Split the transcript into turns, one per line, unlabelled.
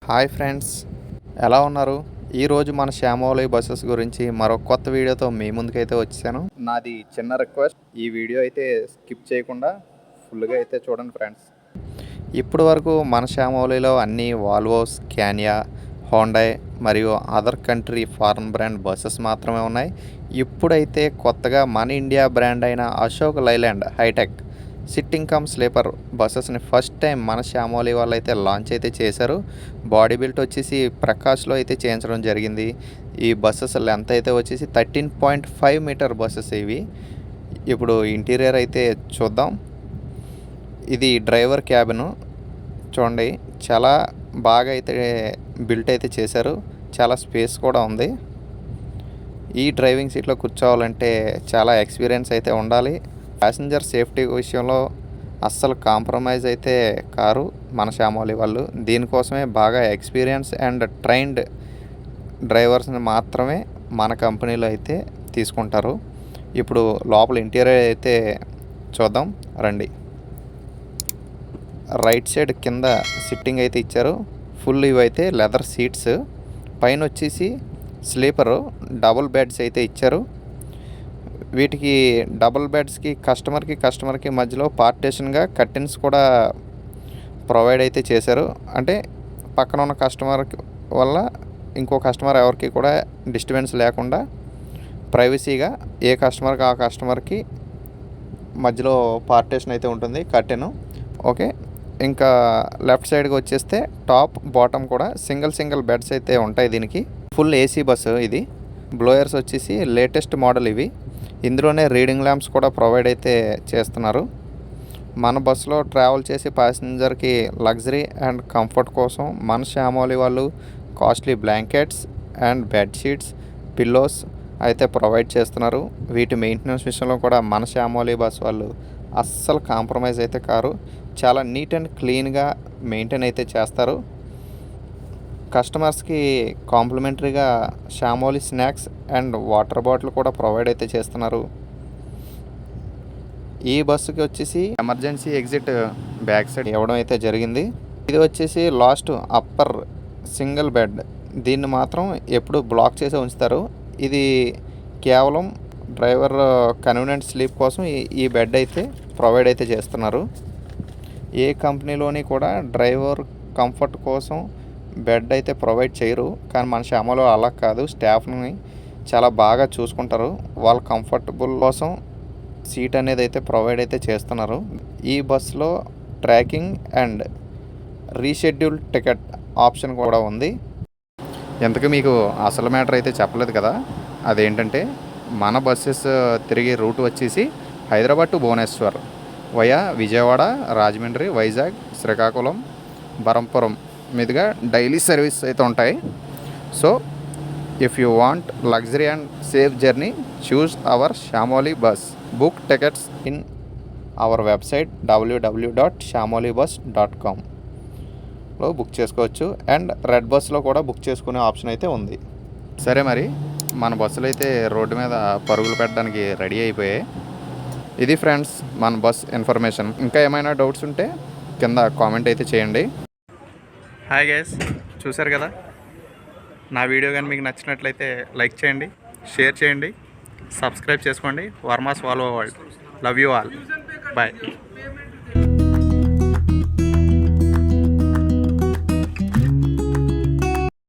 Hi friends, ఎలా ఉన్నారు? ఈరోజు మన శ్యామోలి బస్సెస్ గురించి మరో కొత్త వీడియోతో మీ ముందుకైతే వచ్చాను. నాది చిన్న రిక్వెస్ట్, ఈ వీడియో అయితే స్కిప్ చేయకుండా ఫుల్గా అయితే చూడండి ఫ్రెండ్స్. ఇప్పటి వరకు మన శ్యామోలిలో అన్ని వాల్వో, స్కానియా, హోండాయ్ మరియు other country foreign brand buses మాత్రమే ఉన్నాయి. ఇప్పుడైతే కొత్తగా మన ఇండియా బ్రాండ్ అయిన Ashok Leyland hi-tech sitting cum sleeper బస్సెస్ని ఫస్ట్ టైం మన శ్యామోలి వాళ్ళు అయితే లాంచ్ అయితే చేశారు. బాడీ బిల్ట్ వచ్చేసి ప్రకాష్లో అయితే చేయించడం జరిగింది. ఈ బస్సెస్ లెంత్ అయితే వచ్చేసి 13.5 మీటర్ బస్సెస్ ఇవి. ఇప్పుడు ఇంటీరియర్ అయితే చూద్దాం. ఇది డ్రైవర్ క్యాబిన్ చూడండి, చాలా బాగా అయితే బిల్ట్ అయితే చేశారు. చాలా స్పేస్ కూడా ఉంది. ఈ డ్రైవింగ్ సీట్లో కూర్చోవాలంటే చాలా ఎక్స్పీరియన్స్ అయితే ఉండాలి. ప్యాసింజర్ సేఫ్టీ విషయంలో అస్సలు కాంప్రమైజ్ అయితే కారు మన శ్యామోలి వాళ్ళు. దీనికోసమే బాగా ఎక్స్పీరియన్స్ అండ్ ట్రైన్డ్ డ్రైవర్స్ని మాత్రమే మన కంపెనీలో అయితే తీసుకుంటారు. ఇప్పుడు లోపల ఇంటీరియర్ అయితే చూద్దాం రండి. రైట్ సైడ్ కింద సిట్టింగ్ అయితే ఇచ్చారు. ఫుల్ ఇవైతే లెదర్ సీట్స్. పైన వచ్చేసి స్లీపరు డబుల్ బెడ్స్ అయితే ఇచ్చారు. వీటికి డబుల్ బెడ్స్కి కస్టమర్కి మధ్యలో పార్టీషన్గా కర్టెన్స్ కూడా ప్రొవైడ్ అయితే చేశారు. అంటే పక్కన ఉన్న కస్టమర్ వల్ల ఇంకో కస్టమర్ ఎవరికి కూడా డిస్టర్బెన్స్ లేకుండా ప్రైవసీగా ఏ కస్టమర్కి ఆ కస్టమర్కి మధ్యలో పార్టీషన్ అయితే ఉంటుంది, కర్టెను. ఓకే, ఇంకా లెఫ్ట్ సైడ్కి వచ్చేస్తే టాప్ బాటమ్ కూడా సింగిల్ బెడ్స్ అయితే ఉంటాయి. దీనికి ఫుల్ ఏసీ బస్సు ఇది. బ్లోయర్స్ వచ్చేసి లేటెస్ట్ మోడల్ ఇవి. ఇందులోనే రీడింగ్ ల్యాంప్స్ కూడా ప్రొవైడ్ అయితే చేస్తున్నారు. మన బస్సులో ట్రావెల్ చేసి ప్యాసింజర్కి లగ్జరీ అండ్ కంఫర్ట్ కోసం మన శ్యామోలి వాళ్ళు costly blankets and bedsheets, pillows అయితే ప్రొవైడ్ చేస్తున్నారు. వీటి మెయింటెనెన్స్ విషయంలో కూడా మన శ్యామోలి బస్ వాళ్ళు అస్సలు కాంప్రమైజ్ అయితే కారు. చాలా నీట్ అండ్ క్లీన్గా మెయింటైన్ అయితే చేస్తారు. కస్టమర్స్కి కాంప్లిమెంటరీగా శ్యామోలి స్నాక్స్ అండ్ వాటర్ బాటిల్ కూడా ప్రొవైడ్ అయితే చేస్తున్నారు. ఈ బస్సుకి వచ్చేసి ఎమర్జెన్సీ ఎగ్జిట్ బ్యాక్ సైడ్ ఇవ్వడం అయితే జరిగింది. ఇది వచ్చేసి లాస్ట్ అప్పర్ సింగిల్ బెడ్. దీన్ని మాత్రం ఎప్పుడు బ్లాక్ చేసి ఉంచుతారు. ఇది కేవలం డ్రైవర్ కన్వీనియంట్ స్లీప్ కోసం ఈ బెడ్ అయితే ప్రొవైడ్ అయితే చేస్తున్నారు. ఏ కంపెనీలోని కూడా డ్రైవర్ కంఫర్ట్ కోసం బెడ్ అయితే ప్రొవైడ్ చేయరు, కానీ మన శ్యామలో అలా కాదు. స్టాఫ్ని చాలా బాగా చూసుకుంటారు. వాళ్ళ కంఫర్టబుల్ కోసం సీట్ అనేది అయితే ప్రొవైడ్ అయితే చేస్తున్నారు. ఈ బస్సులో tracking and reschedule ticket option కూడా ఉంది. ఎంతకు మీకు అసలు మ్యాటర్ అయితే చెప్పలేదు కదా, అదేంటంటే మన బస్సెస్ తిరిగే రూట్ వచ్చేసి హైదరాబాద్ టు భువనేశ్వర్ వయా విజయవాడ, రాజమండ్రి, వైజాగ్, శ్రీకాకుళం, బరంపురం మీదుగా డైలీ సర్వీస్ అయితే ఉంటాయి. So if you want luxury and safe journey, choose our Shyamoli bus. Book tickets in our website www.shamolibus.com book చేసుకోవచ్చు. అండ్ రెడ్ బస్సులో కూడా బుక్ చేసుకునే ఆప్షన్ అయితే ఉంది. సరే, మరి మన బస్సులు అయితే రోడ్డు మీద పరుగులు పెట్టడానికి రెడీ అయిపోయాయి. ఇది ఫ్రెండ్స్ మన బస్ ఇన్ఫర్మేషన్. ఇంకా ఏమైనా డౌట్స్ ఉంటే కింద కామెంట్ అయితే చేయండి. హాయ్ గైస్, చూశారు కదా, నా వీడియో కానీ మీకు నచ్చినట్లయితే లైక్ చేయండి, షేర్ చేయండి, సబ్స్క్రైబ్ చేసుకోండి. Varma's Volvo world. Love you all. Bye.